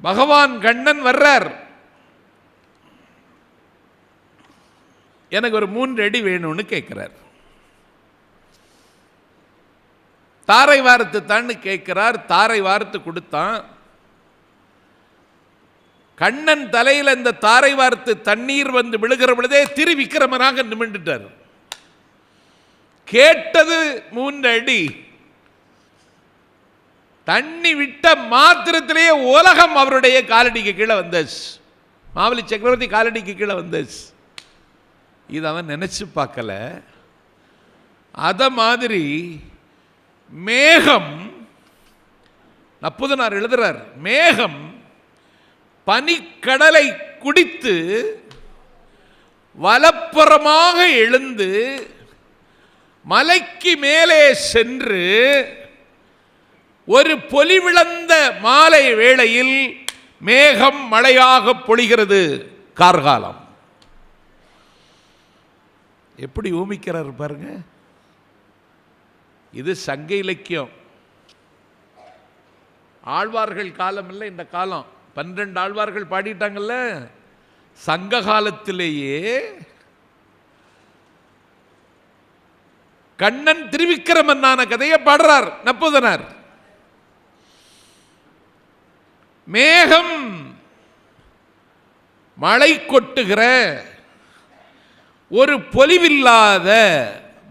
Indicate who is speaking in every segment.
Speaker 1: பகவான் கண்ணன் வர்றார். எனக்கு ஒரு 3 அடி வேணும்னு கேட்கிறார். தாரை வார்த்து தான்னு கேட்கிறார். தாரை வார்த்து கொடுத்தான். கண்ணன் தலையில் இந்த தாரை வார்த்து தண்ணீர் வந்து விழுகிற பொழுதே திருவிக்கிரமனாக நிமிர்ந்துட்டார். கேட்டது 3 அடி. தண்ணி விட்ட மாத்திரத்திலேயே உலகம் அவருடைய காலடிக்கு கீழே வந்தாச்சு. மாவலி சக்கரவர்த்தி காலடிக்கு கீழே வந்தாச்சு. இது அவன் நினைச்சு பார்க்கல. அத மாதிரி மேகம், நப்புதனார் எழுதுறார், மேகம் பனிக்கடலை குடித்து வலப்புறமாக எழுந்து மலைக்கு மேலே சென்று ஒரு பொலிவிழந்த மாலை வேளையில் மேகம் மழையாக பொழிகிறது. கார்காலம். எப்படி ஊமிக்கிறார் பாருங்க. இது சங்க இலக்கியம். ஆழ்வார்கள் காலம் இல்லை இந்த காலம். 12 ஆழ்வார்கள் பாடிட்டாங்கல்ல. சங்க காலத்திலேயே கண்ணன் திருவிக்கிரமன்னான கதையை பாடுறார் நப்புதனார். மேகம் மழை கொட்டுகிற ஒரு பொலிவில்லாத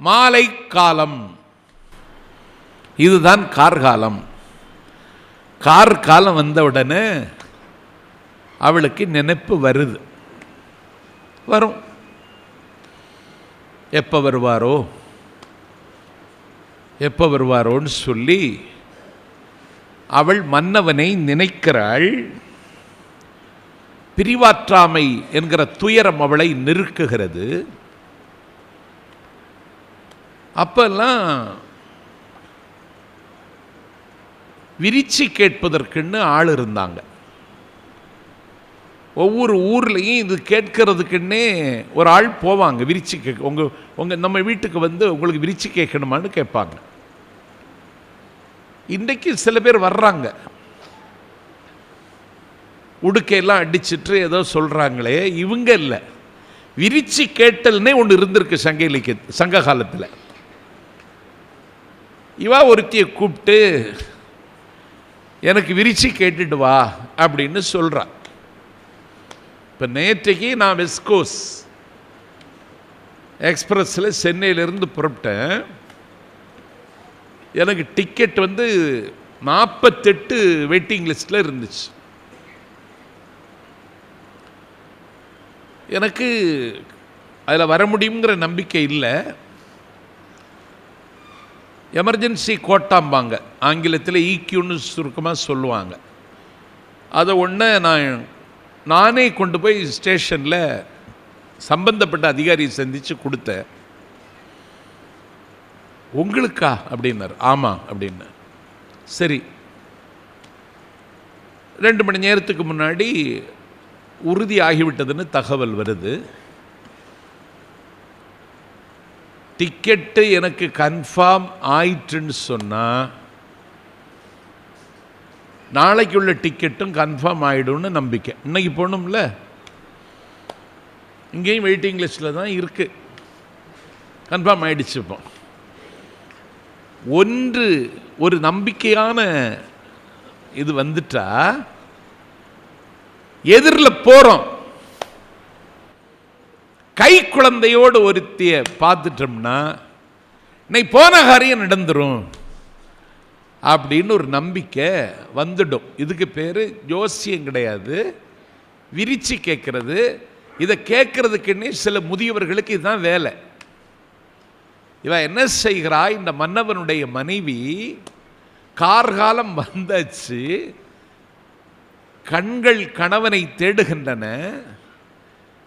Speaker 1: மாலை காலம். இதுதான் கார்காலம். கார்காலம் வந்தவுடனே அவளுக்கு நினைப்பு வருது. வரும். எப்போ வருவாரோ எப்போ வருவாரோன்னு சொல்லி அவள் மன்னவனை நினைக்கிறாள். பிரிவாற்றாமை என்கிற துயரம் அவளை நெருக்குகிறது. அப்பெல்லாம் விரிச்சி கேட்பதற்குன்னு ஆள் இருந்தாங்க. ஒவ்வொரு ஊர்லேயும் இது கேட்கறதுக்குன்னே ஒரு ஆள் போவாங்க. விரிச்சி கேட்க உங்கள் நம்ம வீட்டுக்கு வந்து உங்களுக்கு விரிச்சி கேட்கணுமான்னு கேட்பாங்க. இன்றைக்கு சில பேர் வர்றாங்க, உடுக்கையெல்லாம் அடிச்சிட்டு ஏதோ சொல்கிறாங்களே, இவங்க இல்லை. விரிச்சி கேட்டல்னே ஒன்று இருந்திருக்கு சங்க இலக்கிய சங்க காலத்தில். இவா ஒருத்தியை கூப்பிட்டு எனக்கு விரிச்சி கேட்டுட்டு வா அப்படின்னு சொல்கிறான். இப்போ நேற்றைக்கு நான் வெஸ்ட் கோஸ்ட் எக்ஸ்பிரஸில் சென்னையிலேருந்து புறப்பட்டேன். எனக்கு டிக்கெட் வந்து 48 வெயிட்டிங் லிஸ்ட்டில் இருந்துச்சு. எனக்கு அதில் வர முடியுங்கிற நம்பிக்கை இல்லை. எமர்ஜென்சி கோட்டாம்பாங்க, ஆங்கிலத்தில் ஈக்யூன்னு சுருக்கமாக சொல்லுவாங்க. அதை ஒன்று நானே கொண்டு போய் ஸ்டேஷனில் சம்பந்தப்பட்ட அதிகாரியை சந்தித்து கொடுத்தேன். உங்களுக்கா அப்படின்னார். ஆமாம் அப்படின்னு. சரி, 2 மணி நேரத்துக்கு முன்னாடி உறுதி ஆகிவிட்டதுன்னு தகவல் வருது. டிக்கெட்டு எனக்கு கன்ஃபார்ம் ஆயிற்றுன்னு சொன்னால் நாளைக்கு உள்ள டிக்கெட்டும் கன்ஃபார்ம் ஆகிடும்னு நம்பிக்கை. இன்னைக்கு போகணும்ல, இங்கேயும் வெயிட்டிங் லிஸ்ட்டில் தான் இருக்குது. கன்ஃபார்ம் ஆகிடுச்சு. இப்போ ஒரு நம்பிக்கையான இது வந்துட்டா எதிரில் போகிறோம். கை குழந்தையோடு ஒருத்திய பார்த்துட்டோம்னா இன்னைக்கு போன காரியம் நடந்துடும் அப்படின்னு ஒரு நம்பிக்கை வந்துடும். இதுக்கு பேர் ஜோசியம் கிடையாது, விரிச்சி கேட்கறது. இதை கேட்கறதுக்குன்னே சில முதியவர்களுக்கு இதுதான் வேலை. இவன் என்ன செய்கிறா, இந்த மன்னவனுடைய மனைவி கார்காலம் வந்தாச்சு, கண்கள் கணவனை தேடுகின்றன,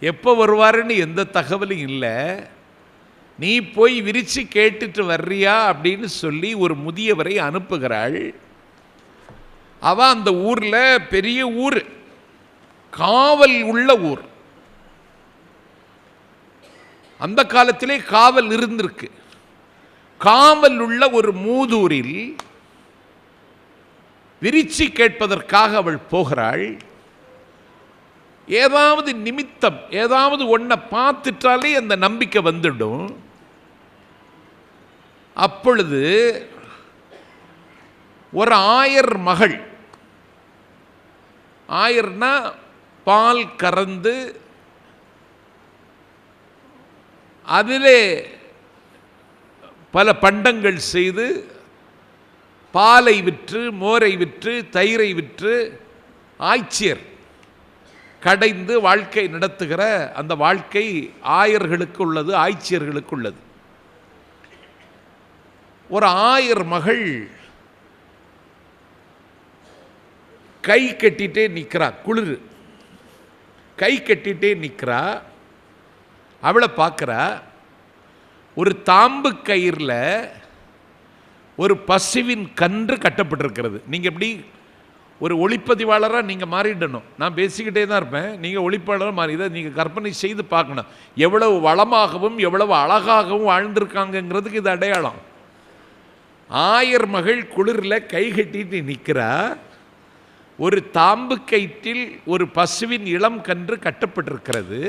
Speaker 1: எப்போ வருவாருன்னு எந்த தகவலும் இல்லை, நீ போய் விரிச்சு கேட்டுட்டு வர்றியா அப்படின்னு சொல்லி ஒரு முதியவரை அனுப்புகிறாள். அவ அந்த ஊரில் பெரிய ஊர், காவல் உள்ள ஊர். அந்த காலத்திலே காவல் இருந்திருக்கு. காவல் உள்ள ஒரு மூதூரில் விரிச்சி கேட்பதற்காக அவள் போகிறாள். ஏதாவது நிமித்தம், ஏதாவது ஒன்றை பார்த்துட்டாலே அந்த நம்பிக்கை வந்துடும். அப்பொழுது ஒரு ஆயர் மகள், ஆயர்னா பால் கறந்து அதிலே பல பண்டங்கள் செய்து பாலை விற்று, மோரை விற்று, தயிரை விற்று ஆய்ச்சியர் கடைந்து வாழ்க்கை நடத்துகிற அந்த வாழ்க்கை ஆயர்களுக்கு உள்ளது, ஆய்ச்சியர்களுக்கு உள்ளது. ஒரு ஆயர் மகள் கை கட்டிட்டே நிற்கிறா, குளிர் கை கட்டிட்டே நிற்கிறா. அவளை பார்க்குறா. ஒரு தாம்பு கயிறில் ஒரு பசுவின் கன்று கட்டப்பட்டிருக்கிறது. நீங்கள் எப்படி ஒரு ஒளிப்பதிவாளராக நீங்கள் மாறிடணும். நான் பேசிக்கிட்டே தான் இருப்பேன், நீங்கள் ஒளிப்பாளராக மாறி. இதை நீங்கள் கற்பனை செய்து பார்க்கணும். எவ்வளவு வளமாகவும் எவ்வளவு அழகாகவும் வாழ்ந்திருக்காங்கங்கிறதுக்கு இது அடையாளம். ஆயர் மகள் குளிரில் கை கட்டிட்டு நிற்கிறா. ஒரு தாம்பு கயிற்றில் ஒரு பசுவின் இளம் கன்று கட்டப்பட்டிருக்கிறது.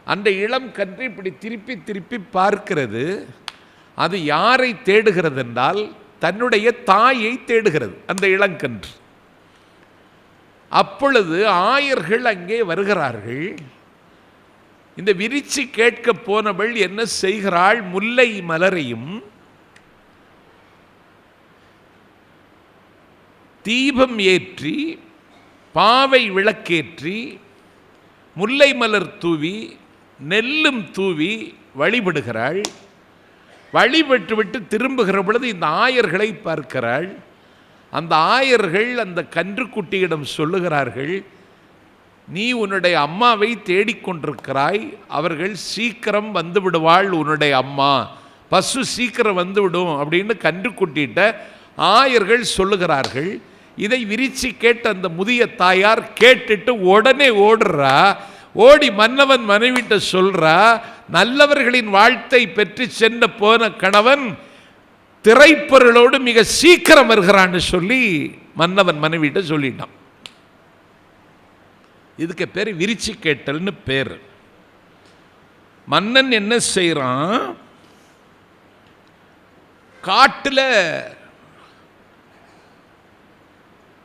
Speaker 1: அந்த இளம் கன்று இப்படி திருப்பி திருப்பி பார்க்கிறது. அது யாரை தேடுகிறது என்றால் தன்னுடைய தாயை தேடுகிறது அந்த இளங்கன்று. அப்பொழுது ஆயர்கள் அங்கே வருகிறார்கள். இந்த விரிச்சி கேட்க போனவள் என்ன செய்கிறாள்? முல்லை மலரையும் தீபம் ஏற்றி பாவை விளக்கேற்றி முல்லை மலர் தூவி நெல்லும் தூவி வழிபடுகிறாள். வழிபட்டு விட்டு திரும்புகிற பொழுது இந்த ஆயர்களை பார்க்கிறாள். அந்த ஆயர்கள் அந்த கன்றுக்குட்டியிடம் சொல்லுகிறார்கள், நீ உன்னுடைய அம்மாவை தேடிக்கொண்டிருக்கிறாய், அவர்கள் சீக்கிரம் வந்து விடுவாள், உன்னுடைய அம்மா பசு சீக்கிரம் வந்துவிடும் அப்படின்னு கன்றுக்குட்டிட்ட ஆயர்கள் சொல்லுகிறார்கள். இதை விரிச்சி கேட்ட அந்த முதிய தாயார் கேட்டுட்டு உடனே ஓடுறா. ஓடி மன்னவன் மனைவிட்ட சொல்றா, நல்லவர்களின் வாழ்த்தை பெற்று சென்ற போன கணவன் திரைப்பொருளோடு மிக சீக்கிரம் வருகிறான்னு சொல்லி மன்னவன் மனைவிட்ட சொல்லிட்டான். இதுக்கு பேர் விரிச்சி கேட்டல்னு பேர். மன்னன் என்ன செய்யறான்? காட்டுல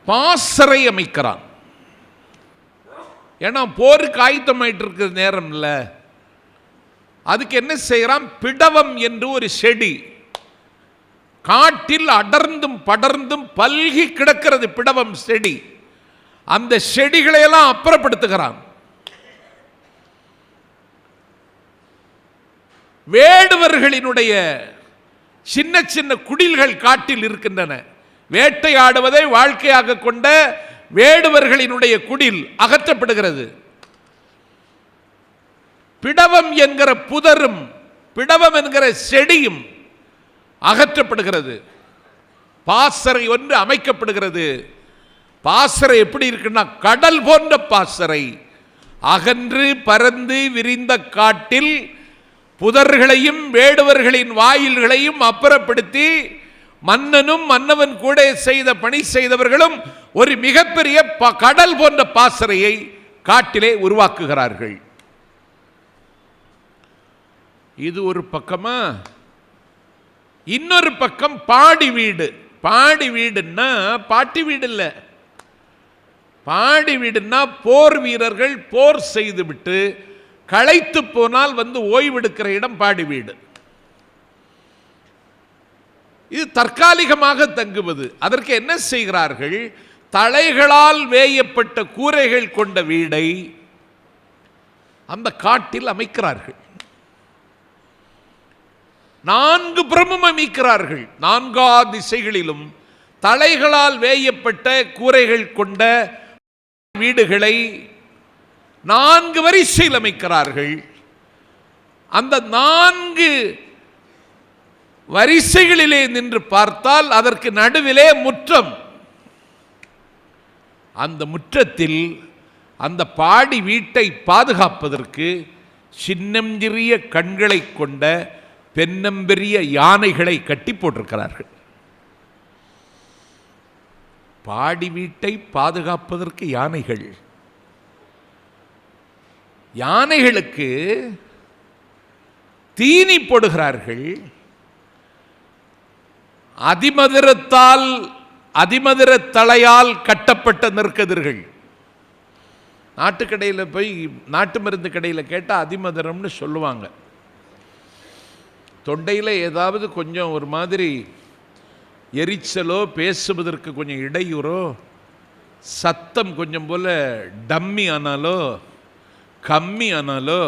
Speaker 1: பாசறை அமைக்கிறான். ஏன்னா போருக்கு ஆயத்தமாயிட்டு இருக்கிற நேரம் இல்லை. அதுக்கு என்ன செய்யறான்? பிடவம் என்று ஒரு செடி காட்டில் அடர்ந்தும் படர்ந்தும் பல்கி கிடக்கிறது. பிடவம் செடி. அந்த செடிகளை எல்லாம் அப்புறப்படுத்துகிறான். வேடுவர்களினுடைய சின்ன சின்ன குடில்கள் காட்டில் இருக்கின்றன. வேட்டையாடுவதை வாழ்க்கையாக கொண்ட வேடுவர்களினுடைய குடில் அகற்றப்படுகிறது. பிடவம் என்கிற புதரும் பிடவம் என்கிற செடியும் அகற்றப்படுகிறது. பாசறை ஒன்று அமைக்கப்படுகிறது. பாசறை எப்படி இருக்குன்னா கடல் போன்ற பாசறை. அகன்று பறந்து விரிந்த காட்டில் புதர்களையும் வேடுவர்களின் வாயில்களையும் அப்புறப்படுத்தி மன்னனும் மன்னவன் கூட செய்த பணி செய்தவர்களும் ஒரு மிகப்பெரிய கடல் போன்ற பாசறையை காட்டிலே உருவாக்குகிறார்கள். இது ஒரு பக்கமா. இன்னொரு பக்கம் பாடி வீடு. பாடி வீடுன்னா பாட்டி வீடு இல்லை. பாடி வீடுன்னா போர் வீரர்கள் போர் செய்துவிட்டு களைத்து போனால் வந்து ஓய்வெடுக்கிற இடம் பாடி வீடு. இது தற்காலிகமாக தங்குவது. அதற்கு என்ன செய்கிறார்கள்? தளைகளால் வேயப்பட்ட கூரைகள் கொண்ட வீடை அந்த காட்டில் அமைக்கிறார்கள். 4 புறமும் அமைக்கிறார்கள். 4 திசைகளிலும் தளைகளால் வேயப்பட்ட கூரைகள் கொண்ட வீடுகளை 4 வரிசையில் அமைக்கிறார்கள். அந்த 4 வரிசைகளிலே நின்று பார்த்தால் அதற்கு நடுவிலே முற்றம். அந்த முற்றத்தில் அந்த பாடி வீட்டை பாதுகாப்பதற்கு சின்னஞ்சிறிய கண்களை கொண்ட பென்னம்பெரிய யானைகளை கட்டி போட்டிருக்கிறார்கள். பாடி வீட்டை பாதுகாப்பதற்கு யானைகள், யானைகளுக்கு தீனி போடுகிறார்கள். அதிமதுர தலையால் கட்டப்பட்ட நெற்கதிர்கள். நாட்டுக்கடையில் போய் நாட்டு மருந்து கடையில் கேட்டால் அதிமதுரம்னு சொல்லுவாங்க. தொண்டையில் ஏதாவது கொஞ்சம் ஒரு மாதிரி எரிச்சலோ, பேசுவதற்கு கொஞ்சம் இடையூறோ, சத்தம் கொஞ்சம் போல் டம்மி ஆனாலோ கம்மி ஆனாலோ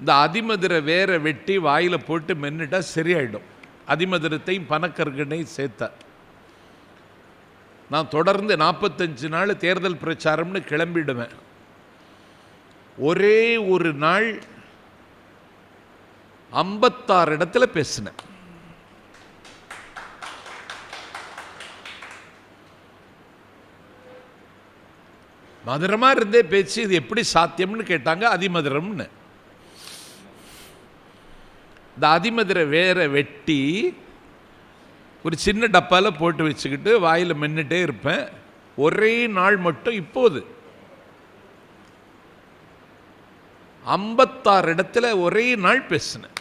Speaker 1: இந்த அதிமதுரை வேற வெட்டி வாயில் போட்டு மென்னுட்டா சரியாயிடும். அதிமதுரத்தையும் பனக்கற்கண்டையும் சேர்த்தா. நான் தொடர்ந்து 45 நாள் தேர்தல் பிரச்சாரம்னு கிளம்பிடுவேன். ஒரே ஒரு நாள் 56 இடத்துல பேசினேன். மதுரமா இருந்தே பேச்சு. இது எப்படி சாத்தியம்னு கேட்டாங்க. அதிமதுரம்னு. இந்த அதிமதுரை வேற வெட்டி ஒரு சின்ன டப்பாவில் போட்டு வச்சுக்கிட்டு வாயில் மென்னுட்டே இருப்பேன். ஒரே நாள் மட்டும் இப்போது 56 இடத்துல ஒரே நாள் பேசினேன்.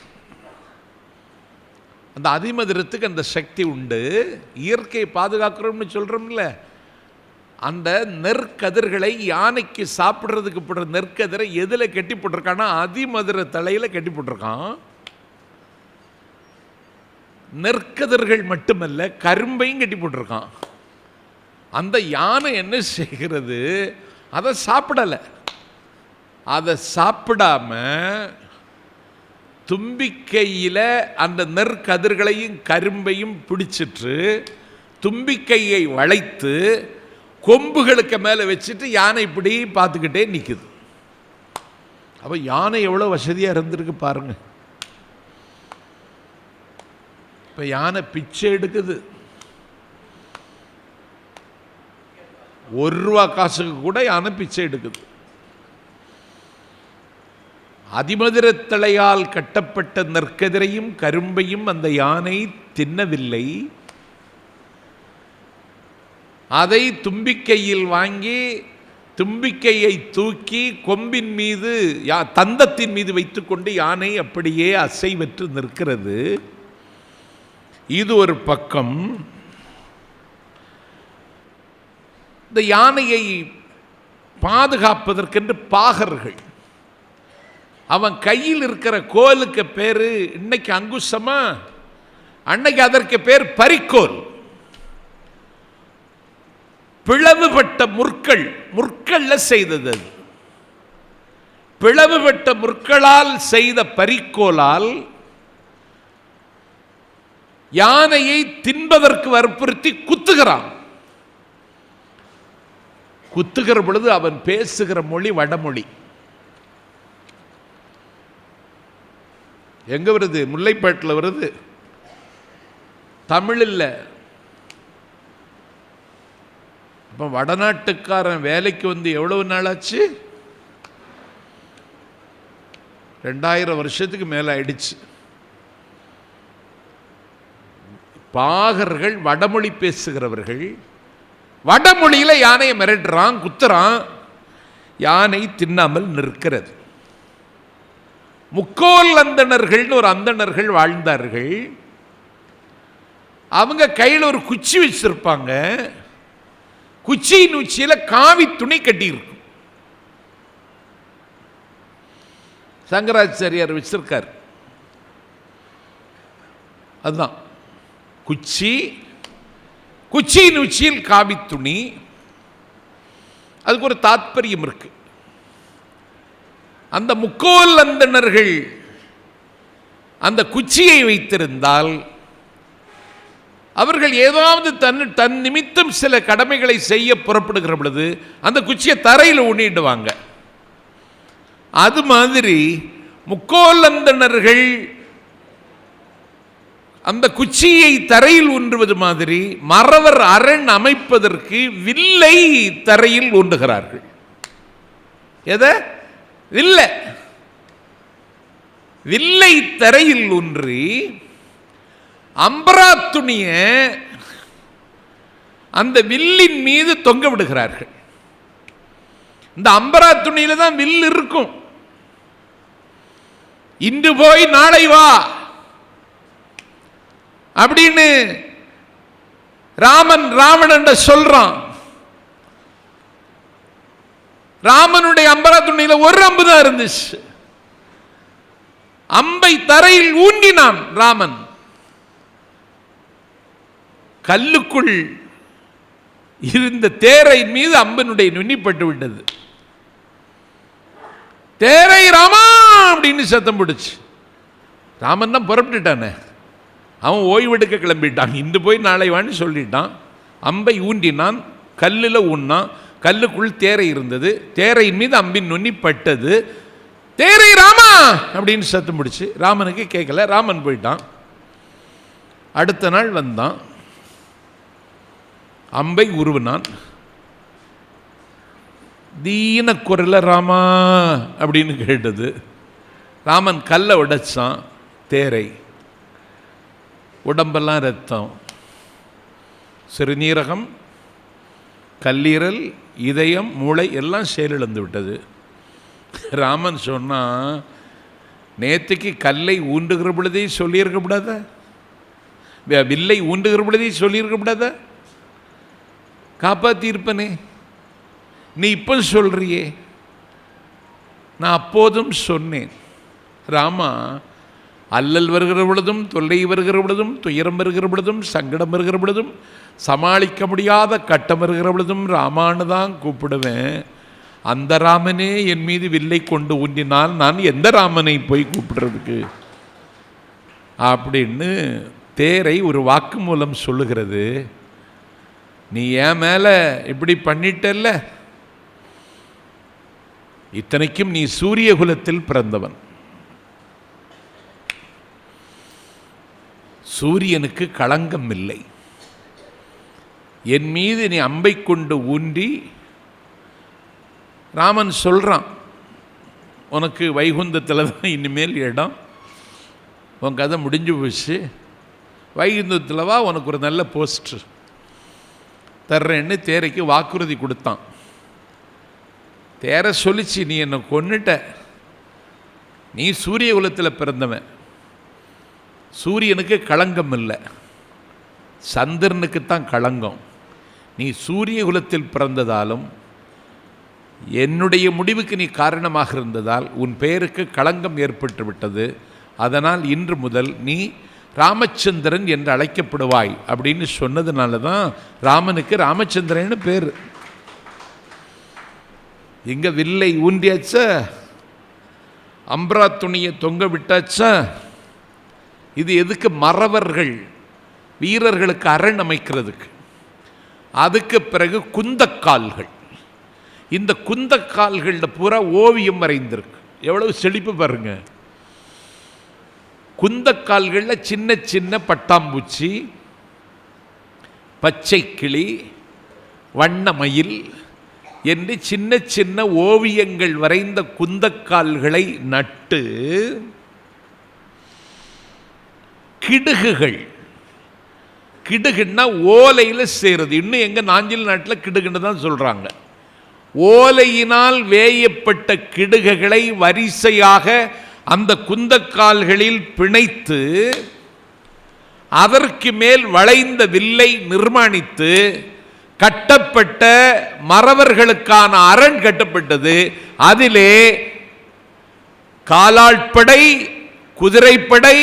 Speaker 1: அந்த அதிமதுரத்துக்கு அந்த சக்தி உண்டு. இயற்கையை பாதுகாக்கிறோம்னு சொல்றோம்ல, அந்த நெற்கதிர்களை யானைக்கு சாப்பிட்றதுக்கு போடுற நெற்கதிரை எதில் கட்டி போட்டிருக்கான்னா அதிமதுர தலையில் கட்டி போட்டிருக்கான். நெற்கதிர்கள் மட்டுமல்ல, கரும்பையும் கட்டி போட்டிருக்கான். அந்த யானை என்ன செய்கிறது? அதை சாப்பிடலை. அதை சாப்பிடாம தும்பிக்கையில் அந்த நெற்கதிர்களையும் கரும்பையும் பிடிச்சிட்டு தும்பிக்கையை வளைத்து கொம்புகளுக்கு மேலே வச்சுட்டு யானை இப்படி பார்த்துக்கிட்டே நிற்குது. அப்போ யானை எவ்வளோ வசதியாக இருந்திருக்கு பாருங்க. இப்போ யானை பிச்சை எடுக்குது. 1 ரூபா காசுக்கு கூட யானை பிச்சை எடுக்குது. அதிமதுரத்தலையால் கட்டப்பட்ட நெற்கதிரையும் கரும்பையும் அந்த யானை தின்னவில்லை. அதை தும்பிக்கையில் வாங்கி தும்பிக்கையை தூக்கி கொம்பின் மீது தந்தத்தின் மீது வைத்துக்கொண்டு யானை அப்படியே அசைவற்று நிற்கிறது. இது ஒரு பக்கம். இந்த யானையை பாதுகாப்பதற்கென்று பாகர்கள், அவன் கையில் இருக்கிற கோலுக்கு பேரு இன்னைக்கு அங்குசமா, அன்னைக்கு அதற்கு பேர் பரிக்கோல். பிளவுபட்ட முற்கள்ல செய்தது. பிளவுபட்ட முற்களால் செய்த பரிக்கோலால் யானையை தின்பதற்கு வற்புறுத்தி குத்துகிறான். குத்துகிற பொழுது அவன் பேசுகிற மொழி வடமொழி. எங்க வருது? முல்லைப்பேட்டில் வருது. தமிழ் இல்லை. இப்போ வடநாட்டுக்காரன் வேலைக்கு வந்து எவ்வளவு நாள் ஆச்சு? 2000 வருஷத்துக்கு மேலே ஆயிடுச்சு. பாகர்கள் வடமொழி பேசுகிறவர்கள். வடமொழியில் யானையை மிரட்டுறான், குத்துறான். யானை தின்னாமல் நிற்கிறது. முக்கோல் அந்தணர்கள்னு ஒரு அந்தணர்கள் வாழ்ந்தார்கள். அவங்க கையில் ஒரு குச்சி வச்சிருப்பாங்க. குச்சியின் உச்சியில காவி துணி கட்டி இருக்கும். சங்கராச்சாரியார் வச்சிருக்கார். அதுதான் குச்சி. குச்சியின் உச்சியில் காவி துணி. அதுக்கு ஒரு தாத்பரியம் இருக்கு. அந்த முக்கோல் அந்தணர்கள் அந்த குச்சியை வைத்திருந்தால் அவர்கள் ஏதாவது தன் நிமித்தம் சில கடமைகளை செய்ய புறப்படுகிற பொழுது அந்த குச்சியை தரையில் ஊனிடுவாங்க. அது மாதிரி முக்கோல் அந்தணர்கள் அந்த குச்சியை தரையில் ஊன்றுவது மாதிரி மறவர் அரண் அமைப்பதற்கு வில்லை தரையில் ஊன்றுகிறார்கள். எதை? வில்லை தரையில் ஊன்றி அம்பரா துணிய அந்த வில்லின் மீது தொங்க விடுகிறார்கள். இந்த அம்பரா துணியில தான் வில் இருக்கும். இன்று போய் நாளை வா அப்படின்னு ராவணன் சொல்றான். ராமனுடைய அம்பரா துணியில ஒரு அம்பு தான் இருந்துச்சு. அம்பை தரையில் ஊன்றினான் ராமன். கல்லுக்குள் இருந்த தேரை மீது அம்பனுடைய நுண்ணிப்பட்டு விட்டது. தேரை ராமா அப்படின்னு சத்தம் பிடிச்சு. ராமன் தான் புறப்பட்டுட்டானே, அவன் ஓய்வெடுக்க கிளம்பிட்டான். இன்று போய் நாளை வான்னு சொல்லிட்டான். அம்பை ஊன்றினான், கல்லில் ஊன்னான். கல்லுக்குள் தேரை இருந்தது. தேரையின் மீது அம்பின் நுண்ணி பட்டது. தேரை ராமா அப்படின்னு சத்தம் பிடிச்சு. ராமனுக்கு கேட்கல. ராமன் போயிட்டான். அடுத்த நாள் வந்தான். அம்பை உருவினான். தீன குரல ராமா அப்படின்னு கேட்டது. ராமன் கல்லை உடைச்சான். தேரை, உடம்பெல்லாம் ரத்தம், சிறுநீரகம், கல்லீரல், இதயம், மூளை எல்லாம் செயலிழந்து விட்டது. ராமன் சொன்னான், நேற்றுக்கு கல்லை ஊண்டுகிற பொழுதே சொல்லியிருக்கப்படாத, வில்லை ஊண்டுகிற பொழுதே சொல்லியிருக்கப்படாத, காப்பாற்றியிருப்பனே, நீ இப்போ சொல்றியே. நான் அப்போதும் சொன்னேன், ராமா, அல்லல் வருகிற பொழுதும், தொல்லை வருகிற பொழுதும், துயரம் வருகிற பொழுதும், சங்கடம் வருகிற பொழுதும், சமாளிக்க முடியாத கட்டம் வருகிற பொழுதும் ராமான்னு தான் கூப்பிடுவேன். அந்த ராமனே என் மீது வில்லை கொண்டு ஊன்றினால் நான் எந்த ராமனை போய் கூப்பிடுறதுக்கு அப்படின்னு தேரை ஒரு வாக்கு மூலம் சொல்லுகிறது. நீ என் மேலே இப்படி பண்ணிட்டல்ல, இத்தனைக்கும் நீ சூரிய குலத்தில் பிறந்தவன். சூரியனுக்கு களங்கம் இல்லை. என் மீது நீ அம்பை கொண்டு ஊன்றி, ராமன் சொல்றான், உனக்கு வைகுந்தத்தில் தான் இனிமேல் இடம், உன் கதை முடிஞ்சு போச்சு, வைகுந்தத்தில் வா, உனக்கு ஒரு நல்ல போஸ்ட் தர்றேன்னு தேரைக்கு வாக்குறுதி கொடுத்தான். தேரை சொல்லிச்சு, நீ என்னை கொன்னுட்ட, நீ சூரிய குலத்தில் பிறந்தவன், சூரியனுக்கு களங்கம் இல்லை, சந்திரனுக்குத்தான் களங்கம். நீ சூரிய குலத்தில் பிறந்ததாலும் என்னுடைய முடிவுக்கு நீ காரணமாக இருந்ததால் உன் பெயருக்கு களங்கம் ஏற்பட்டு விட்டது. அதனால் இன்று முதல் நீ ராமச்சந்திரன் என்று அழைக்கப்படுவாய் அப்படின்னு சொன்னதுனால தான் ராமனுக்கு ராமச்சந்திரன்னு பேர். இங்க வில்லை ஊன்றியாச்சா, அம்பரா துணியை தொங்க விட்டாச்சா. இது எதுக்கு? மறவர்கள் வீரர்களுக்கு அரண் அமைக்கிறதுக்கு. அதுக்கு பிறகு குந்தக்கால்கள். இந்த குந்தக்கால்களில் பூரா ஓவியம் வரைந்திருக்கு. எவ்வளவு செழிப்பு பாருங்க. குந்தக்கால்களில் சின்ன சின்ன பட்டாம்பூச்சி, பச்சை கிளி, வண்ணமயில் என்று சின்ன சின்ன ஓவியங்கள் வரைந்த குந்தக்கால்களை நட்டு கிடுகுகள், கிடுகுன்னா ஓலையில் சேருது. இன்னும் எங்க நாஞ்சில் நாட்டில் கிடுகுன்னு தான் சொல்றாங்க. ஓலையினால் வேயப்பட்ட கிடுகுகளை வரிசையாக அந்த குந்தக்கால்களில் பிணைத்து அதற்கு மேல் வளைந்த வில்லை நிர்மாணித்து கட்டப்பட்ட மறவர்களுக்கான அரண் கட்டப்பட்டது. அதிலே காலாட்படை, குதிரைப்படை,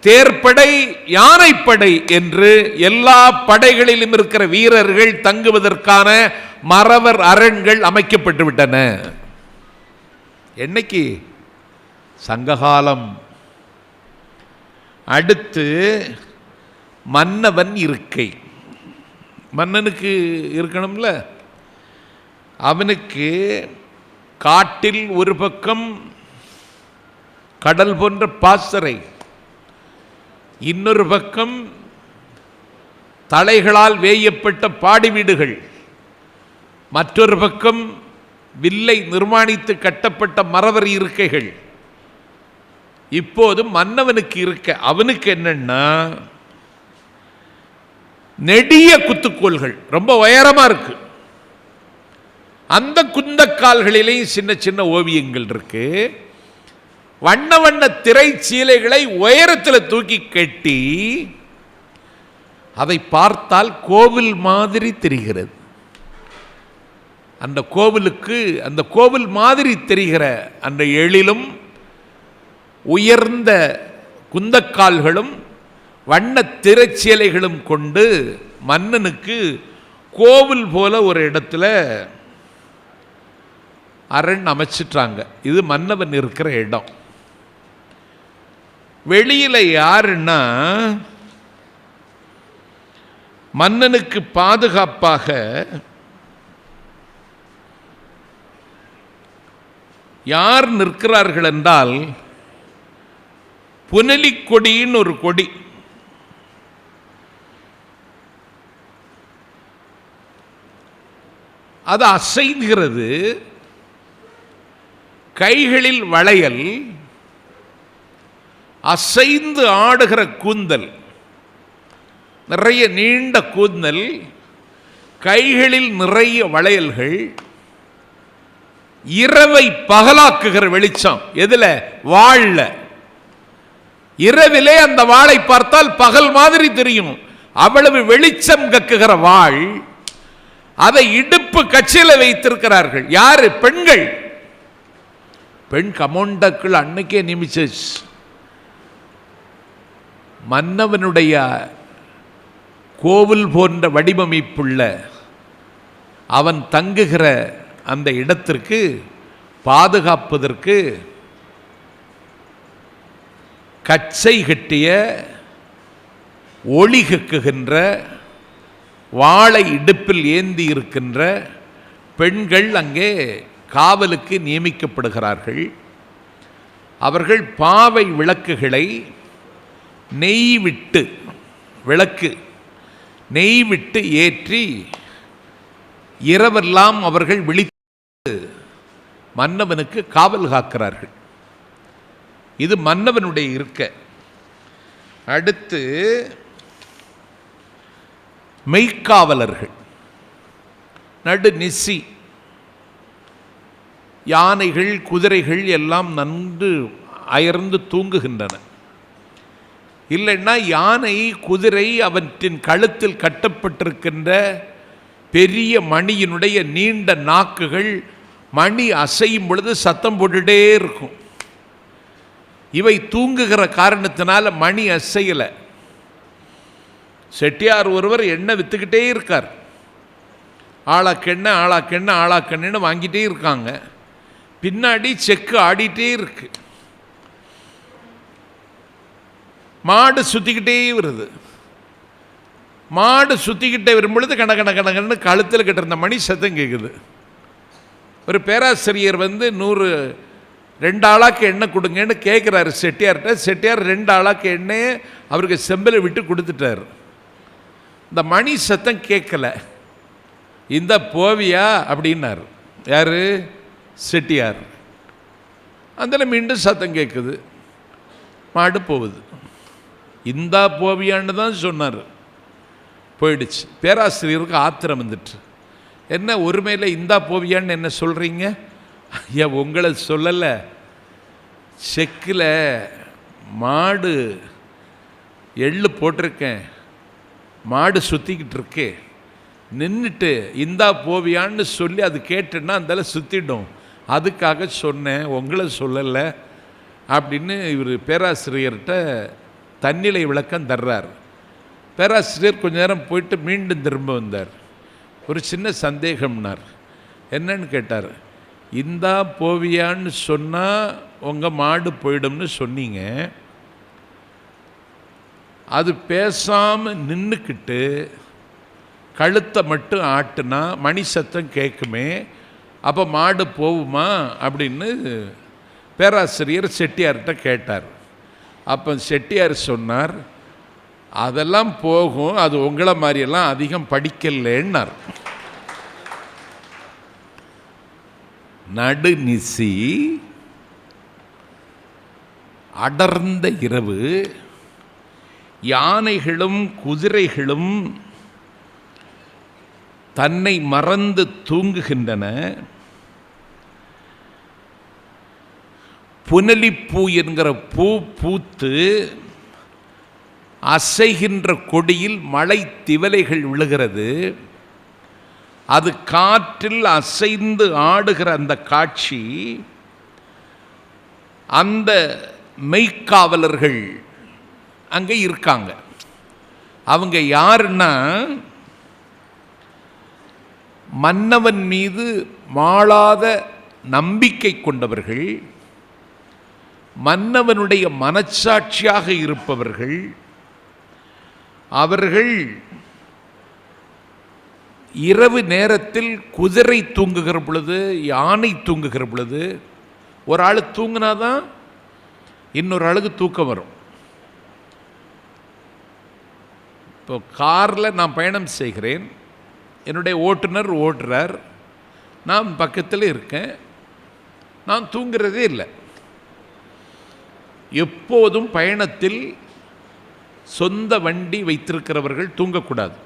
Speaker 1: தேர்ப்படை, யானைப்படை என்று எல்லா படைகளிலும் இருக்கிற வீரர்கள் தங்குவதற்கான மறவர் அரண்கள் அமைக்கப்பட்டு விட்டன. என்னைக்கு? சங்ககாலம். அடுத்து மன்னவன் இருக்கை. மன்னனுக்கு இருக்கணும்ல, அவனுக்கு காட்டில் ஒரு பக்கம் கடல் போன்ற பாசறை, இன்னொரு பக்கம் தலைகளால் வேயப்பட்ட பாடி வீடுகள், மற்றொரு பக்கம் வில்லை நிர்மாணித்து கட்டப்பட்ட மறவர் இருக்கைகள். இப்போது மன்னவனுக்கு இருக்க, அவனுக்கு என்னன்னா நெடிய குத்துக்கோள்கள், ரொம்ப உயரமா இருக்கு. அந்த குந்தக்கால்களிலேயும் சின்ன சின்ன ஓவியங்கள் இருக்கு. வண்ண வண்ண திரைச்சீலைகளை உயரத்தில் தூக்கி கட்டி அதை பார்த்தால் கோவில் மாதிரி தெரிகிறது. அந்த கோவிலுக்கு, அந்த கோவில் மாதிரி தெரிகிற அந்த எழிலும் உயர்ந்த குந்தக்கால்களும் வண்ண திரைச்சீலைகளும் கொண்டு மன்னனுக்கு கோவில் போல ஒரு இடத்துல அரண் அமைச்சிட்டாங்க. இது மன்னவன் இருக்கிற இடம். வெளியில யாருன்னா மன்னனுக்கு பாதுகாப்பாக யார் நிற்கிறார்கள் என்றால் புனலி கொடின்னு ஒரு கொடி. அது அசைகிறது. கைகளில் வளையல், அசைந்து ஆடுகிற கூந்தல், நிறைய நீண்ட கூந்தல், கைகளில் நிறைய வளையல்கள், இரவை பகலாக்குகிற வெளிச்சம். எதுல? வாள்ல. இரவிலே அந்த வாளை பார்த்தால் பகல் மாதிரி தெரியும், அவ்வளவு வெளிச்சம் கக்குகிற வாள். அதை இடுப்பு கச்சில வைத்திருக்கிறார்கள். யாரு? பெண்கள். பெண் கமோண்டக்கள் அன்னைக்கே நிமிஷம். மன்னவனுடைய கோவில் போன்ற வடிவமைப்புள்ள அவன் தங்குகிற அந்த இடத்திற்கு பாதுகாப்பதற்கு கச்சை கட்டிய, ஒளி கக்குகின்ற, வாளை இடுப்பில் ஏந்தி இருக்கின்ற பெண்கள் அங்கே காவலுக்கு நியமிக்கப்படுகிறார்கள். அவர்கள் பாவை விளக்குகளை நெய் விட்டு, விளக்கு நெய் விட்டு ஏற்றி இரவெல்லாம் அவர்கள் விழித்து மன்னவனுக்கு காவல் காக்கிறார்கள். இது மன்னவனுடைய இருக்க. அடுத்து மெய்க்காவலர்கள், நடு நிசி. யானைகள் குதிரைகள் எல்லாம் நன்கு அயர்ந்து தூங்குகின்றன. இல்லைன்னா யானை குதிரை அவற்றின் கழுத்தில் கட்டப்பட்டிருக்கின்ற பெரிய மணியினுடைய நீண்ட நாக்குகள் மணி அசையும் பொழுது சத்தம் போட்டுட்டே இருக்கும். இவை தூங்குகிற காரணத்தினால மணி அசையலை. செட்டியார் ஒருவர் எண்ணெய் வித்துக்கிட்டே இருக்கார். ஆளாக்கெண்ணெய் ஆளாக்கெண்ணெய் ஆளாக்கெண்ணெய்னு வாங்கிட்டே இருக்காங்க. பின்னாடி செக்கு ஆடிட்டே இருக்கு. மாடு சுத்திக்கிட்டே வருது. மாடு சுத்திக்கிட்டே வரும் பொழுது கணக்கணக்கணக்கன்னு கழுத்தில் கட்டிருந்த மணி சத்தம் கேட்குது. ஒரு பேராசிரியர் வந்து 2 ஆளாக்கு எண்ணெய் கொடுங்கன்னு கேட்குறாரு செட்டியார்கிட்ட. செட்டியார் 2 ஆளாக்கு எண்ணெயை அவருக்கு செம்பில் விட்டு கொடுத்துட்டார். இந்த மணி சத்தம் கேட்கல. இந்த போவியா அப்படின்னார். யாரு? செட்டியார். அதில் மீண்டும் சத்தம் கேட்குது. மாடு போகுது. இந்தா போவியான்னு தான் சொன்னார். போயிடுச்சு. பேராசிரியருக்கு ஆத்திரம் வந்துட்டு, என்ன ஒருமையில் இந்தா போவியான்னு என்ன சொல்கிறீங்க? ஐயா, உங்களை சொல்லலை, செக்கில் மாடு எள்ளு போட்டிருக்கேன், மாடு சுற்றிக்கிட்டு இருக்கே, நின்றுட்டு இந்தா போவியான்னு சொல்லி அது கேட்டுன்னா அந்தால சுற்றிடும், அதுக்காக சொன்னேன், உங்களை சொல்லலை அப்படின்னு இவர் பேராசிரியர்கிட்ட தன்னிலை விளக்கம் தர்றார். பேராசிரியர் கொஞ்ச நேரம் போயிட்டு மீண்டும் திரும்ப வந்தார். ஒரு சின்ன சந்தேகம்னார். என்னன்னு கேட்டார். இந்தா போவியான்னு சொன்னால் உங்கள் மாடு போயிடும்னு சொன்னீங்க, அது பேசாமல் நின்றுக்கிட்டு கழுத்தை மட்டும் ஆட்டுனா மணி சத்தம் கேட்குமே, அப்போ மாடு போகுமா அப்படின்னு பேராசிரியர் செட்டியார்கிட்ட கேட்டார். அப்போ செட்டியார் சொன்னார், அதெல்லாம் போகும், அது உங்களை மாதிரியெல்லாம் அதிகம் படிக்கலன்னார். நடுநிசி, அடர்ந்த இரவு, யானைகளும் குதிரைகளும் தன்னை மறந்து தூங்குகின்றன. புனலிப்பூ என்கிற பூ பூத்து அசைகின்ற கொடியில் மழை திவலைகள் விழுகிறது. அது காற்றில் அசைந்து ஆடுகிற அந்த காட்சி, அந்த மெய்க்காவலர்கள் அங்கே இருக்காங்க. அவங்க யாருன்னா, மன்னவன் மீது மாளாத நம்பிக்கை கொண்டவர்கள், மன்னவனுடைய மனச்சாட்சியாக இருப்பவர்கள். அவர்கள் இரவு நேரத்தில் குதிரை தூங்குகிற பொழுது, யானை தூங்குகிற பொழுது, ஒரு ஆள் தூங்கினாதான் இன்னொரு ஆளுக்கு தூக்கம் வரும். இப்போ காரில் நான் பயணம் செய்கிறேன், என்னுடைய ஓட்டுநர் ஓட்டுறார், நான் பக்கத்தில் இருக்கேன், நான் தூங்குறதே இல்லை. எப்போதும் பயணத்தில் சொந்த வண்டி வைத்திருக்கிறவர்கள் தூங்கக்கூடாது.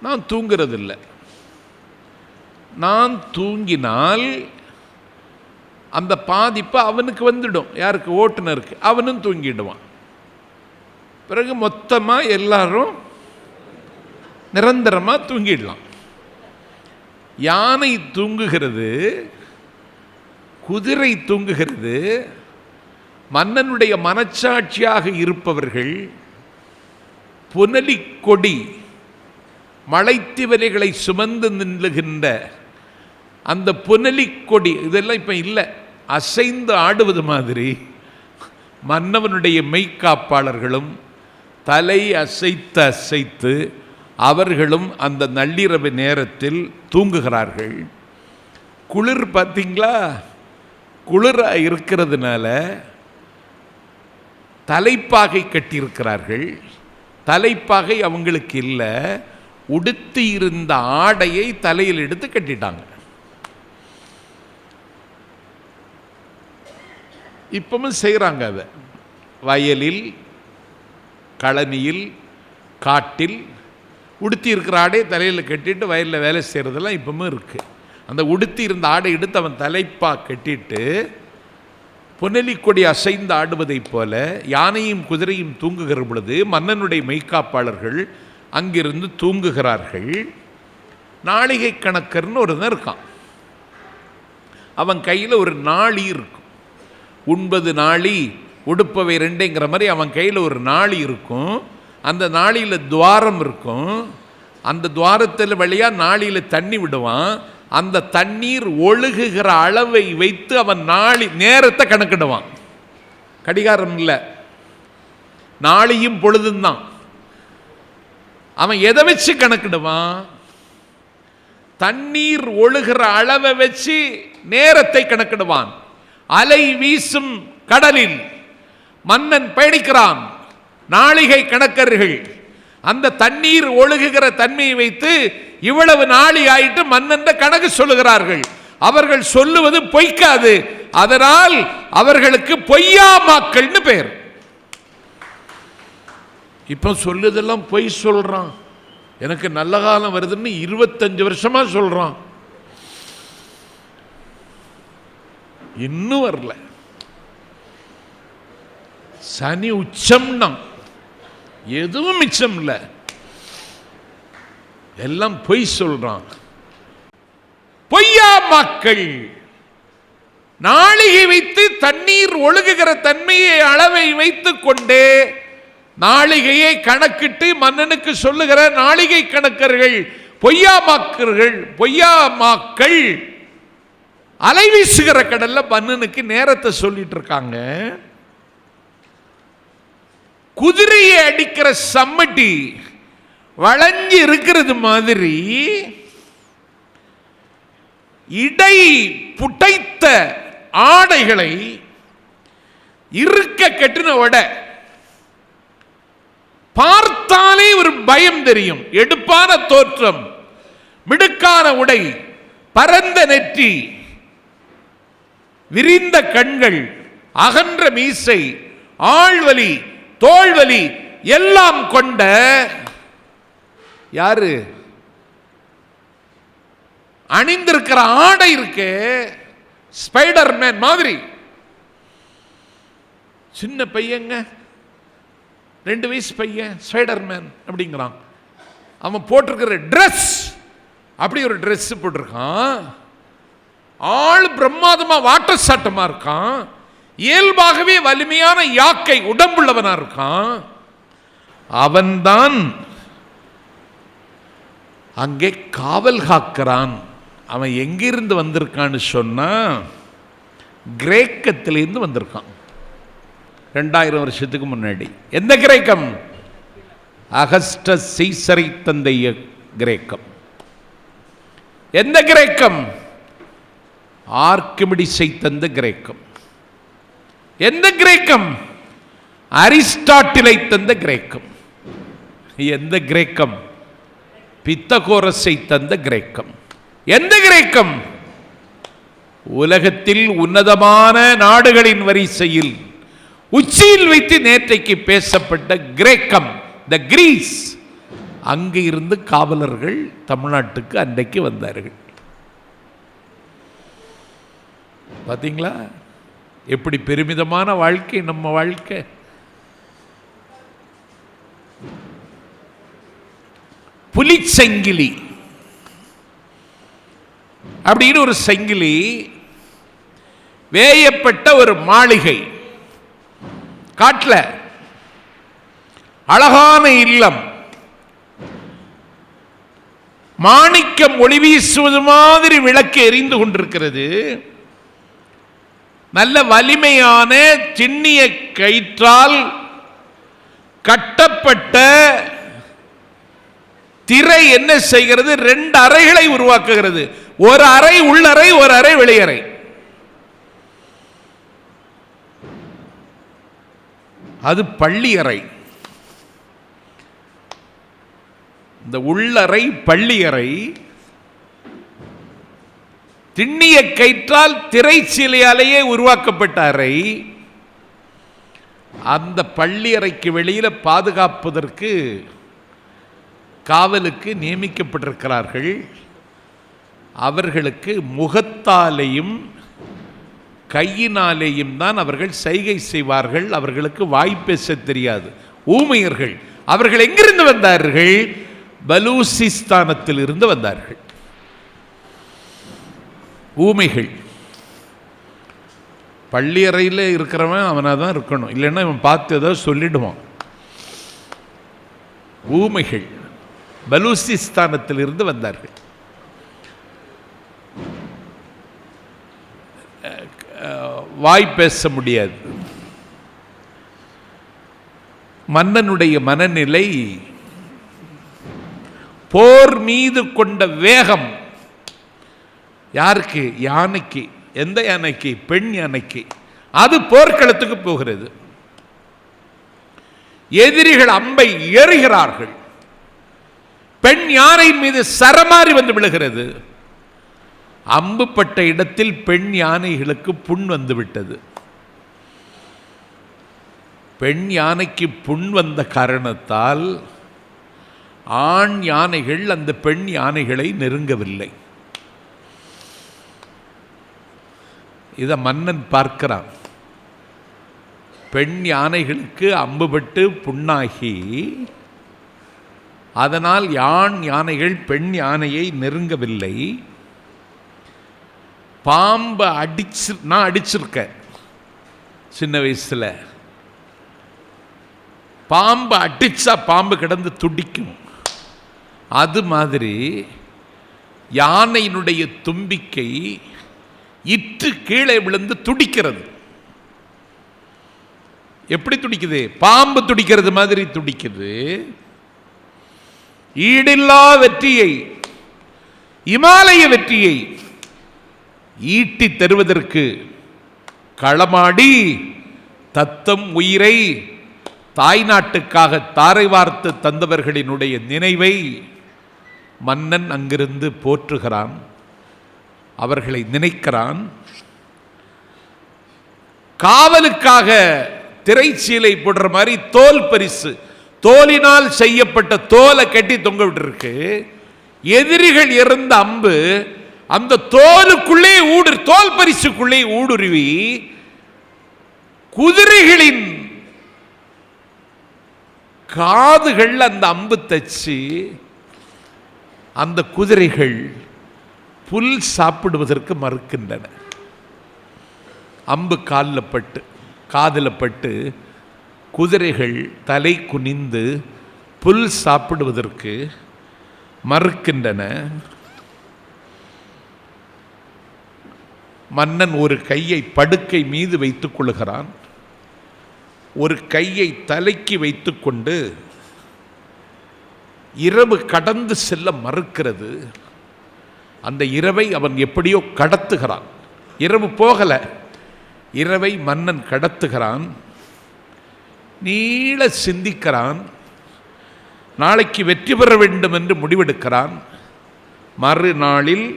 Speaker 1: நான் தூங்குறதில்லை. நான் தூங்கினால் அந்த பாதிப்பு அவனுக்கு வந்துடும். யாருக்கு? ஓட்டுநருக்கு. அவனும் தூங்கிடுவான். பிறகு மொத்தமாக எல்லாரும் நிரந்தரமாக தூங்கிடலாம். யானை தூங்குகிறது, குதிரை தூங்குகிறது. மன்னனுடைய மனச்சாட்சியாக இருப்பவர்கள் புனலி கொடி மலைத்திவலைகளை சுமந்து நின்றுகின்ற அந்த புனலி கொடி, இதெல்லாம் இப்போ இல்லை, அசைந்து ஆடுவது மாதிரி மன்னவனுடைய மெய்க்காப்பாளர்களும் தலை அசைத்து அசைத்து அவர்களும் அந்த நள்ளிரவு நேரத்தில் தூங்குகிறார்கள். குளிர் பார்த்தீங்களா? குளிராக இருக்கிறதுனால தலைப்பாகை கட்டியிருக்கிறார்கள். தலைப்பாகை அவங்களுக்கு இல்லை, உடுத்தி இருந்த ஆடையை தலையில் எடுத்து கட்டிட்டாங்க. இப்பவும் செய்கிறாங்க அதை. வயலில், கழனியில், காட்டில் உடுத்தி இருக்கிற ஆடையை தலையில் கட்டிட்டு வயலில் வேலை செய்கிறதெல்லாம் இப்பவும் இருக்குது. அந்த உடுத்தி இருந்த ஆடை எடுத்து அவன் தலைப்பா கட்டிட்டு புனலி கொடி அசைந்து ஆடுவதைப் போல யானையும் குதிரையும் தூங்குகிற பொழுது மன்னனுடைய மெய்க்காப்பாளர்கள் அங்கிருந்து தூங்குகிறார்கள். நாளிகை கணக்கர்னு ஒருத்தன் இருக்கான். அவன் கையில் ஒரு நாளி இருக்கும். உண்பது நாளி உடுப்பவை ரெண்டுங்கிற மாதிரி அவன் கையில் ஒரு நாளி இருக்கும். அந்த நாளியில் துவாரம் இருக்கும். அந்த துவாரத்தில் வழியாக நாளியில் தண்ணி விடுவான். அந்த தண்ணீர் ஒழுகுகிற அளவை வைத்து அவன் நாளி நேரத்தை கணக்கிடுவான். கடிகாரம் இல்லை, நாளியும் பொழுதும் தான். அவன் எதை வச்சு கணக்கிடுவான்? தண்ணீர் ஒழுகிற அளவை வச்சு நேரத்தை கணக்கிடுவான். அலை வீசும் கடலில் மன்னன் பயணிக்கிறான். நாளிகை கணக்கர்கள் அந்த தண்ணீர் ஒழுகுகிற தன்மையை வைத்து இவ்வளவு நாளி ஆயிட்டு மன்னன் கணக்கு சொல்லுகிறார்கள். அவர்கள் சொல்லுவது பொய்க்காது. அதனால் அவர்களுக்கு பொய்யாமாக்கள்னு பெயர். இப்போ சொல்லுதெல்லாம் பொய் சொல்றான். எனக்கு நல்ல காலம் வருதுன்னு 25 வருஷமா சொல்றான், இன்னும் வரல. சனி உச்சம்னா எதுவும் மிச்சம் இல்லை, எல்லாம் பொய் சொல்றான். பொய்யாமாக்கள் நாளிகை வைத்து தண்ணீர் ஒழுகுகிற தன்மையை அளவை வைத்துக் கொண்டே நாளிகையை கணக்கிட்டு மன்னனுக்கு சொல்லுகிற நாளிகை கணக்கர்கள் பொய்யாமாக்கள் அலை வீசுகிற கடல்ல மன்னனுக்கு நேரத்தை சொல்லிட்டு இருக்காங்க. குதிரையை அடிக்கிற சம்மட்டி வளைஞ்சு இருக்கிறது மாதிரி இடை புடைத்த ஆடைகளை இருக்க கட்டின உடை பார்த்தாலே ஒரு பயம் தெரியும். எடுப்பான தோற்றம், மிடுக்கான உடை, பரந்த நெற்றி, விரிந்த கண்கள், அகன்ற மீசை, ஆழ்வலி, தோள்வலி எல்லாம் கொண்ட யாரு அணிந்திருக்கிற ஆடை இருக்கு ஸ்பைடர்மேன் மாதிரி. சின்ன பையங்க, 2 வயசு பையன் ஸ்பைடர்மேன் அப்படிங்கிறான். அவன் போட்டிருக்கிற ட்ரெஸ் அப்படி ஒரு ட்ரெஸ் போட்டிருக்கான். ஆள் பிரம்மாதமா வாட்டர் சாட்டமா இருக்கான். இயல்பாகவே வலிமையான யாக்கை உடம்புள்ளவனா இருக்கான். அவன்தான் அங்கே காவல் காக்கிறான். அவன் எங்கிருந்து வந்திருக்கான்னு சொன்னா கிரேக்கத்திலிருந்து வந்திருக்கான். 2000 வருஷத்துக்கு முன்னாடி. எந்த கிரேக்கம்? அகஸ்டஸ் சீசரை தந்தைய கிரேக்கம். எந்த கிரேக்கம்? ஆர்க்கிமிடிஸை தந்த கிரேக்கம். எந்த கிரேக்கம்? அரிஸ்டாட்டிலை தந்த கிரேக்கம். எந்த கிரேக்கம்? பித்தகோரஸை தந்த கிரேக்கம். எந்த கிரேக்கம்? உலகத்தில் உன்னதமான நாடுகளின் வரிசையில் உச்சியில் வைத்து நேற்றைக்கு பேசப்பட்ட கிரேக்கம், த கிரீஸ். அங்கு இருந்து காவலர்கள் தமிழ்நாட்டுக்கு அன்றைக்கு வந்தார்கள். பார்த்தீங்களா எப்படி பெருமிதமான வாழ்க்கை நம்ம வாழ்க்கை. புலிச்சங்கிலி அப்படின்னு ஒரு சங்கிலி, வேயப்பட்ட ஒரு மாளிகை, காட்டுல அழகான இல்லம், மாணிக்கம் ஒளி வீசுவது மாதிரி விளக்கு எரிந்து கொண்டிருக்கிறது. நல்ல வலிமையான சின்னிய கயிற்றால் கட்டப்பட்ட திரை என்ன செய்கிறது? 2 அறைகளை உருவாக்குகிறது. ஒரு அறை உள்ளறை, ஒரு அறை வெளியறை. அது பள்ளி அறை. இந்த உள்ளறை பள்ளி அறை. திண்ணிய கயிற்றால் திரைச்சீலையாலேயே உருவாக்கப்பட்ட அறை. அந்த பள்ளி அறைக்கு வெளியில பாதுகாப்பதற்கு காவலுக்கு நியமிக்கப்பட்டிருக்கிறார்கள். அவர்களுக்கு முகத்தாலேயும் கையினாலேயும் தான் அவர்கள் சைகை செய்வார்கள். அவர்களுக்கு வாய் பேச தெரியாது. ஊமையர்கள். அவர்கள் எங்கிருந்து வந்தார்கள்? பலூசிஸ்தானத்தில் இருந்து வந்தார்கள். ஊமைகள். பள்ளி அறையில் இருக்கிறவன் அவனாக தான் இருக்கணும், இல்லைன்னா இவன் பார்த்து ஏதாவது சொல்லிடுவான். ஊமைகள் பலூசிஸ்தானத்தில் இருந்து வந்தார்கள். வாய் பேச முடியாது. மன்னனுடைய மனநிலை, போர் மீது கொண்ட வேகம் யாருக்கு? யானைக்கு. எந்த யானைக்கு? பெண் யானைக்கு. அது போர்க்களத்துக்கு போகிறது. எதிரிகள் அம்பை ஏறுகிறார்கள். பெண் யானை மீது சரமாரி வந்து விழுகிறது. அம்பு பட்ட இடத்தில் பெண் யானைகளுக்கு புண் வந்து விட்டது. பெண் யானைக்கு புண் வந்த காரணத்தால் ஆண் யானைகள் அந்த பெண் யானைகளை நெருங்கவில்லை. இதை மன்னன் பார்க்கிறான். பெண் யானைகளுக்கு அம்புபட்டு புண்ணாகி, அதனால் ஆண் யானைகள் பெண் யானையை நெருங்கவில்லை. பாம்பை நான் அடிச்சிருக்கேன் சின்ன வயசுல. பாம்பு அடிச்சா பாம்பு கிடந்து துடிக்கும். அது மாதிரி யானையினுடைய தும்பிக்கை இற்று கீழே விழுந்து துடிக்கிறது. எப்படி துடிக்குது? பாம்பு துடிக்கிறது மாதிரி துடிக்குது. ஈடில்லா வெற்றியை, இமாலய வெற்றியை ஈட்டி தருவதற்கு களமாடி தத்தம் உயிரை தாய் நாட்டுக்காக தாரை வார்த்து தந்தவர்களினுடைய நினைவை மன்னன் அங்கிருந்து போற்றுகிறான். அவர்களை நினைக்கிறான். காவலுக்காக திரைச்சீலை போடுற மாதிரி தோல் பரிசு, தோலினால் செய்யப்பட்ட தோலை கட்டி தொங்க விட்டுருக்கு. எதிரிகள் இருந்த அம்பு அந்த தோலுக்குள்ளே தோல் பரிசுக்குள்ளே ஊடுருவி குதிரைகளின் காதுகள் அந்த அம்பு தச்சு அந்த குதிரைகள் புல் சாப்பிடுவதற்கு மறுக்கின்றன. அம்பு காலில் பட்டு காதில் பட்டு குதிரைகள் தலை குனிந்து புல் சாப்பிடுவதற்கு மறுக்கின்றன. மன்னன் ஒரு கையை படுக்கை மீது வைத்துக் கொள்கிறான், ஒரு கையை தலைக்கு வைத்துக்கொண்டு இரவு கடந்து செல்ல மறுக்கிறது. அந்த இரவை அவன் எப்படியோ கடத்துகிறான். இரவு போகல, இரவை மன்னன் கடத்துகிறான். நீள சிந்திக்கிறான். நாளைக்கு வெற்றி பெற வேண்டும் என்று முடிவெடுக்கிறான். மறுநாளில்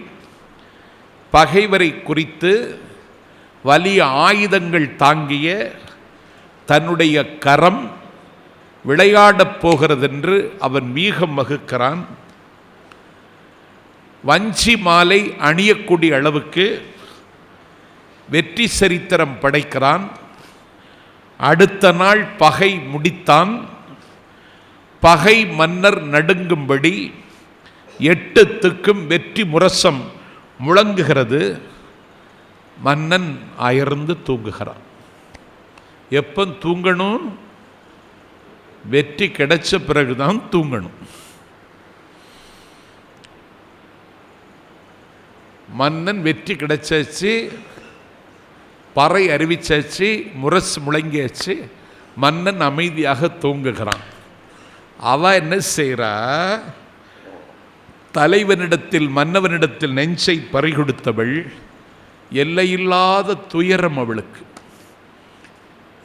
Speaker 1: பகைவரை குறித்து வலிய ஆயுதங்கள் தாங்கிய தன்னுடைய கரம் விளையாடப் போகிறதென்று அவன் மீகம் வகுக்கிறான். வஞ்சி மாலை அணியக்கூடிய அளவுக்கு வெற்றி சரித்திரம் படைக்கிறான். அடுத்த நாள் பகை முடித்தான். பகை மன்னர் நடுங்கும்படி 8 திக்கும் வெற்றி முரசம் முழங்குகிறது. மன்னன் அயர்ந்து தூங்குகிறான். எப்போ தூங்கணும்? வெற்றி கிடைச்ச பிறகுதான் தூங்கணும். மன்னன் வெற்றி கிடைச்சாச்சு, பறை அறிவிச்சாச்சு, முரசு முழங்கியாச்சு. மன்னன் அமைதியாக தூங்குகிறான். அவ என்ன செய்கிறா? தலைவனிடத்தில் மன்னவனிடத்தில் நெஞ்சை பறிகொடுத்தவள். எல்லையில்லாத துயரம் அவளுக்கு.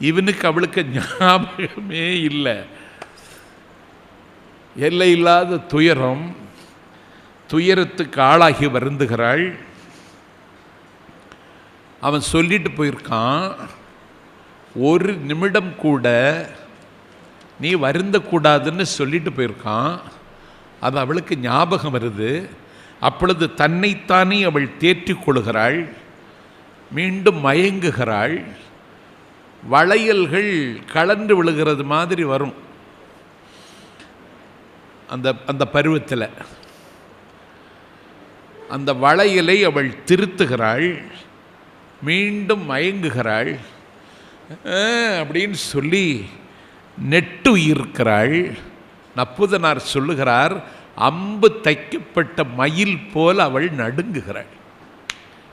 Speaker 1: இவனுக்கு அவளுக்கு ஞாபகமே இல்லை. எல்லையில்லாத துயரம். துயரத்துக்கு ஆளாகி வருந்துகிறாள். அவன் சொல்லிட்டு போயிருக்கான், ஒரு நிமிடம் கூட நீ வருந்தக்கூடாதுன்னு சொல்லிட்டு போயிருக்கான். அது அவளுக்கு ஞாபகம் வருது. அப்பொழுது தன்னைத்தானே அவள் தேற்றிக் கொள்கிறாள். மீண்டும் மயங்குகிறாள். வளையல்கள் கலந்து விழுகிறது மாதிரி வரும் அந்த பருவத்தில். அந்த வளையலை அவள் திருத்துகிறாள். மீண்டும் மயங்குகிறாள். அப்படின்னு சொல்லி நெட்டு இருக்கிறாள். நப்புதனார் சொல்லுகிறார், அம்பு தைக்கப்பட்ட மயில் போல் அவள் நடுங்குகிறாள்.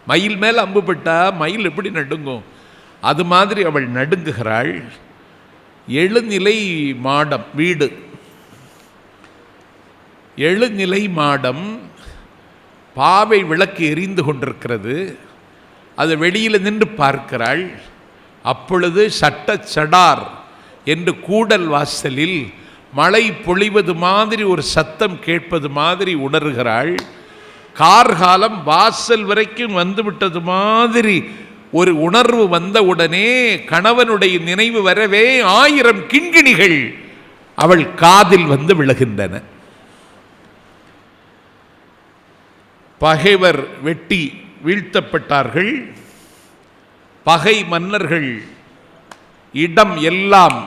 Speaker 1: மயில் மேல் அம்பு பட்டா மயில் எப்படி நடுங்கும்? அது மாதிரி அவள் நடுங்குகிறாள். எழுநிலை மாடம் வீடு. எழுநிலை மாடம். பாவை விளக்கு எரிந்து கொண்டிருக்கிறது. அது வெளியில் நின்று பார்க்கிறாள். அப்பொழுது சடார் என்று கூடல் வாசலில் மழை பொழிவது மாதிரி ஒரு சத்தம் கேட்பது மாதிரி உணர்கிறாள். கார்காலம் வாசல் வரைக்கும் வந்துவிட்டது மாதிரி ஒரு உணர்வு வந்தவுடனே கணவனுடைய நினைவு வரவே 1000 கிண்கிணிகள் அவள் காதில் வந்து விழுகின்றன. பகைவர் வெட்டி வீழ்த்தப்பட்டார்கள். பகை மன்னர்கள் இடம் எல்லாம்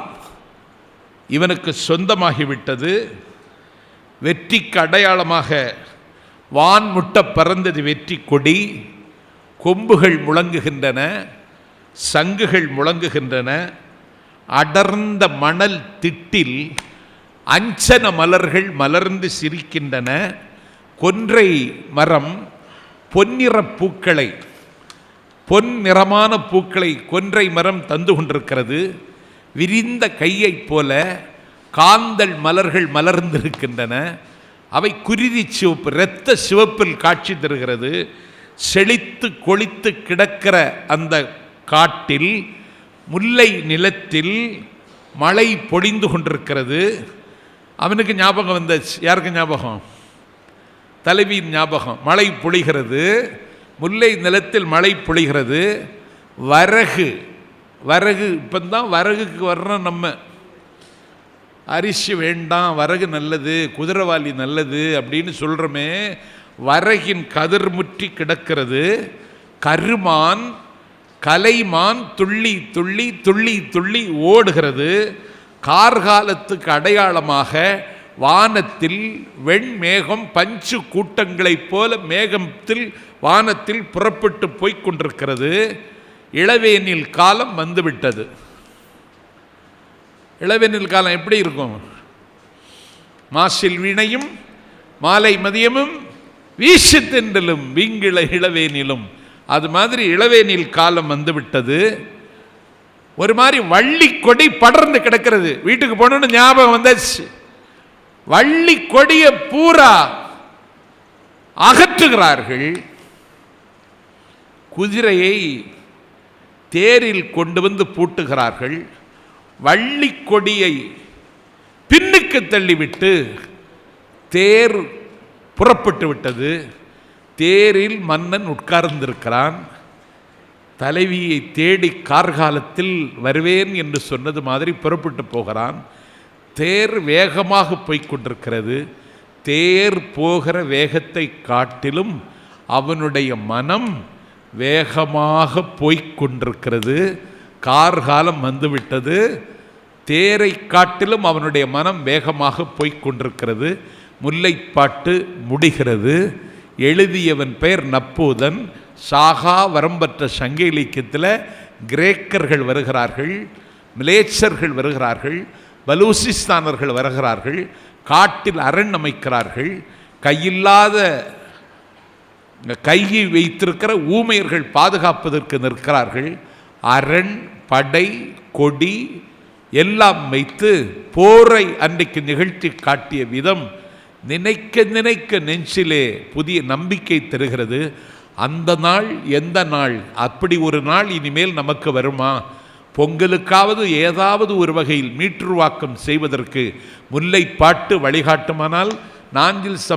Speaker 1: இவனுக்கு சொந்தமாகிவிட்டது. வெற்றிக்கு அடையாளமாக வான்முட்ட பறந்தது வெற்றி கொடி. கொம்புகள் முழங்குகின்றன, சங்குகள் முழங்குகின்றன. அடர்ந்த மணல் திட்டில் அஞ்சன மலர்கள் மலர்ந்து சிரிக்கின்றன. கொன்றை மரம் பொன்னிற பூக்களை, பொன் நிறமான பூக்களை கொன்றை மரம் தந்து கொண்டிருக்கிறது. விரிந்த கையைப் போல காந்தல் மலர்கள் மலர்ந்திருக்கின்றன. அவை குருதி சிவப்பு, இரத்த சிவப்பில் காட்சி தருகிறது. செழித்து கொளித்து கிடக்கிற அந்த காட்டில், முல்லை நிலத்தில் மழை பொழிந்து கொண்டிருக்கிறது. அவனுக்கு ஞாபகம் வந்தாச்சு. யாருக்கு ஞாபகம்? தலைவியின் ஞாபகம். மழை பொழிகிறது, முல்லை நிலத்தில் மழை பொழிகிறது. வரகு, வரகு இப்போதான் வரகுக்கு வர்றோம் நம்ம. அரிசி வேண்டாம், வரகு நல்லது, குதிரைவாலி நல்லது அப்படின்னு சொல்கிறோமே, வரகின் கதிர் முற்றி கிடக்கிறது. கருமான் கலைமான் துள்ளி துள்ளி துள்ளி துள்ளி ஓடுகிறது. கார்காலத்துக்கு அடையாளமாக வானத்தில் வெண்மேகம் பஞ்சு கூட்டங்களைப் போல மேகத்தில் வானத்தில் புறப்பட்டு போய்கொண்டிருக்கிறது. இளவேனில் காலம் வந்துவிட்டது. இளவேனில் காலம் எப்படி இருக்கும்? மாசில் வீணையும் மாலை மதியமும் வீசு தென்றலும் வீங்கிள இளவேனிலும். அது மாதிரி இளவேனில் காலம் வந்துவிட்டது. ஒரு மாதிரி வள்ளி கொடி படர்ந்து கிடக்கிறது. வீட்டுக்கு போனோன்னு ஞாபகம் வந்தாச்சு. வள்ளி கொடியை பூரா அகற்றுகிறார்கள். குதிரையை தேரில் கொண்டு வந்து பூட்டுகிறார்கள். வள்ளி கொடியை பின்னுக்கு தள்ளிவிட்டு தேர் புறப்பட்டு விட்டது. தேரில் மன்னன் உட்கார்ந்திருக்கிறான். தலைவியை தேடி கார்காலத்தில் வருவேன் என்று சொன்னது மாதிரி புறப்பட்டு போகிறான். தேர் வேகமாக போய்கொண்டிருக்கிறது. தேர் போகிற வேகத்தை காட்டிலும் அவனுடைய மனம் வேகமாக போய்கொண்டிருக்கிறது. கார்காலம் வந்துவிட்டது. தேரை காட்டிலும் அவனுடைய மனம் வேகமாக போய்கொண்டிருக்கிறது. முல்லைப்பாட்டு முடிகிறது. எழுதியவன் பெயர் நப்பூதன். சாகா வரம்பற்ற சங்க இலக்கியத்தில் கிரேக்கர்கள் வருகிறார்கள், மிலேச்சர்கள் வருகிறார்கள், பலூசிஸ்தானர்கள் வருகிறார்கள். காட்டில் அரண் அமைக்கிறார்கள். கையில்லாத கையை வைத்திருக்கிற ஊமையர்கள் பாதுகாப்பதற்கு நிற்கிறார்கள். அரண் படை கொடி எல்லாம் வைத்து போரை அன்றைக்கு நிகழ்த்தி காட்டிய விதம் நினைக்க நினைக்க நெஞ்சிலே புதிய நம்பிக்கை தருகிறது. அந்த நாள் எந்த நாள்? அப்படி ஒரு நாள் இனிமேல் நமக்கு வருமா? பொங்கலுக்காவது ஏதாவது ஒரு வகையில் மீட்டுருவாக்கம் செய்வதற்கு முல்லைப்பாட்டு வழிகாட்டுமானால் நாஞ்சில்